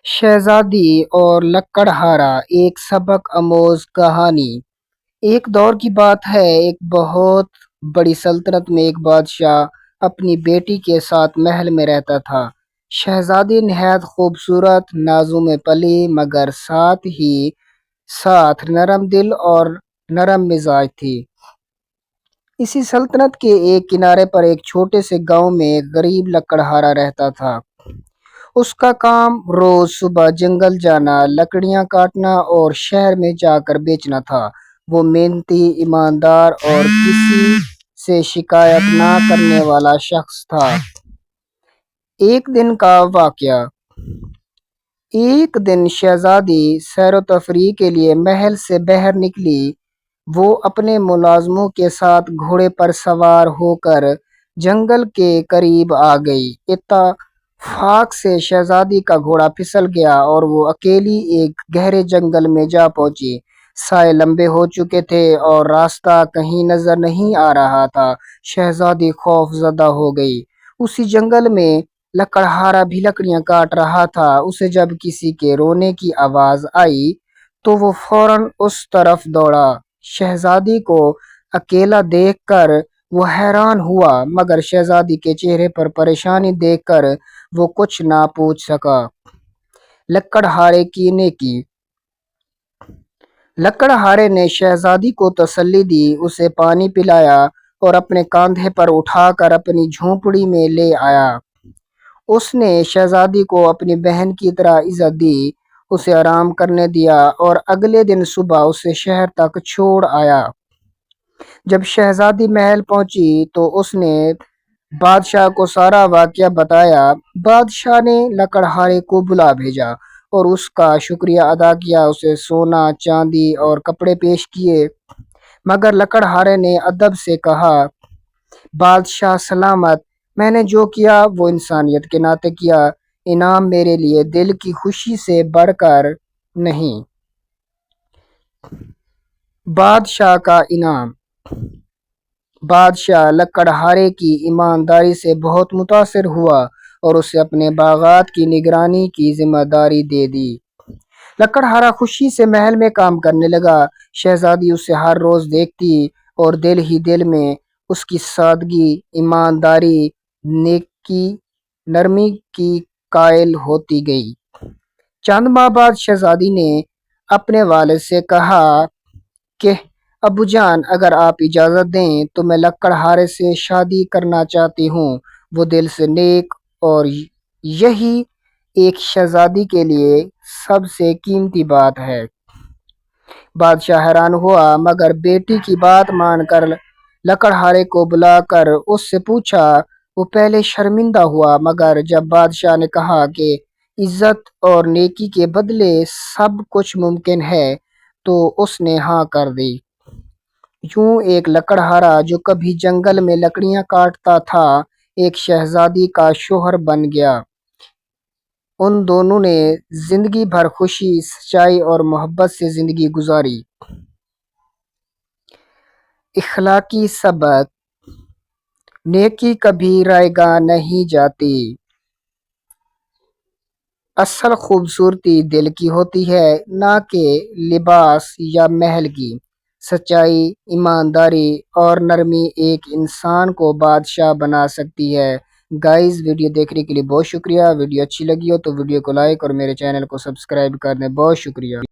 شہزادی اور لکڑہارا ایک سبق آموز کہانی۔ ایک دور کی بات ہے، ایک بہت بڑی سلطنت میں ایک بادشاہ اپنی بیٹی کے ساتھ محل میں رہتا تھا۔ شہزادی نہایت خوبصورت، نازوں میں پلی، مگر ساتھ ہی ساتھ نرم دل اور نرم مزاج تھی۔ اسی سلطنت کے ایک کنارے پر ایک چھوٹے سے گاؤں میں ایک غریب لکڑہارا رہتا تھا۔ اس کا کام روز صبح جنگل جانا، لکڑیاں کاٹنا اور شہر میں جا کر بیچنا تھا۔ وہ محنتی، ایماندار اور کسی سے شکایت نہ کرنے والا شخص تھا۔ ایک دن کا واقعہ۔ ایک دن شہزادی سیر و تفریح کے لیے محل سے باہر نکلی۔ وہ اپنے ملازموں کے ساتھ گھوڑے پر سوار ہو کر جنگل کے قریب آ گئی۔ اتفاق سے شہزادی کا گھوڑا پھسل گیا اور وہ اکیلی ایک گہرے جنگل میں جا پہنچی۔ سائے لمبے ہو چکے تھے اور راستہ کہیں نظر نہیں آ رہا تھا۔ شہزادی خوف زدہ ہو گئی۔ اسی جنگل میں لکڑہارا بھی لکڑیاں کاٹ رہا تھا۔ اسے جب کسی کے رونے کی آواز آئی تو وہ فوراً اس طرف دوڑا۔ شہزادی کو اکیلا دیکھ کر وہ حیران ہوا، مگر شہزادی کے چہرے پر پریشانی دیکھ کر وہ کچھ نہ پوچھ سکا۔ لکڑہارے کی نیکی۔ لکڑہارے نے شہزادی کو تسلی دی، اسے پانی پلایا اور اپنے کاندھے پر اٹھا کر اپنی جھونپڑی میں لے آیا۔ اس نے شہزادی کو اپنی بہن کی طرح عزت دی، اسے آرام کرنے دیا اور اگلے دن صبح اسے شہر تک چھوڑ آیا۔ جب شہزادی محل پہنچی تو اس نے بادشاہ کو سارا واقعہ بتایا۔ بادشاہ نے لکڑہارے کو بلا بھیجا اور اس کا شکریہ ادا کیا، اسے سونا، چاندی اور کپڑے پیش کیے۔ مگر لکڑہارے نے ادب سے کہا، بادشاہ سلامت، میں نے جو کیا وہ انسانیت کے ناطے کیا، انعام میرے لیے دل کی خوشی سے بڑھ کر نہیں۔ بادشاہ کا انعام۔ بادشاہ لکڑہارے کی ایمانداری سے بہت متاثر ہوا اور اسے اپنے باغات کی نگرانی کی ذمہ داری دے دی۔ لکڑہارا خوشی سے محل میں کام کرنے لگا۔ شہزادی اسے ہر روز دیکھتی اور دل ہی دل میں اس کی سادگی، ایمانداری، نیکی، نرمی کی قائل ہوتی گئی۔ چند ماہ بعد شہزادی نے اپنے والد سے کہا کہ ابو جان، اگر آپ اجازت دیں تو میں لکڑہارے سے شادی کرنا چاہتی ہوں۔ وہ دل سے نیک اور یہی ایک شہزادی کے لیے سب سے قیمتی بات ہے۔ بادشاہ حیران ہوا، مگر بیٹی کی بات مان کر لکڑہارے کو بلا کر اس سے پوچھا۔ وہ پہلے شرمندہ ہوا، مگر جب بادشاہ نے کہا کہ عزت اور نیکی کے بدلے سب کچھ ممکن ہے تو اس نے ہاں کر دی۔ یوں ایک لکڑہارا جو کبھی جنگل میں لکڑیاں کاٹتا تھا، ایک شہزادی کا شوہر بن گیا۔ ان دونوں نے زندگی بھر خوشی، سچائی اور محبت سے زندگی گزاری۔ اخلاقی سبق۔ نیکی کبھی رائے گاہ نہیں جاتی۔ اصل خوبصورتی دل کی ہوتی ہے، نہ کہ لباس یا محل کی۔ سچائی، ایمانداری اور نرمی ایک انسان کو بادشاہ بنا سکتی ہے۔ گائز، ویڈیو دیکھنے کے لیے بہت شکریہ۔ ویڈیو اچھی لگی ہو تو ویڈیو کو لائک اور میرے چینل کو سبسکرائب کر دیں۔ بہت شکریہ۔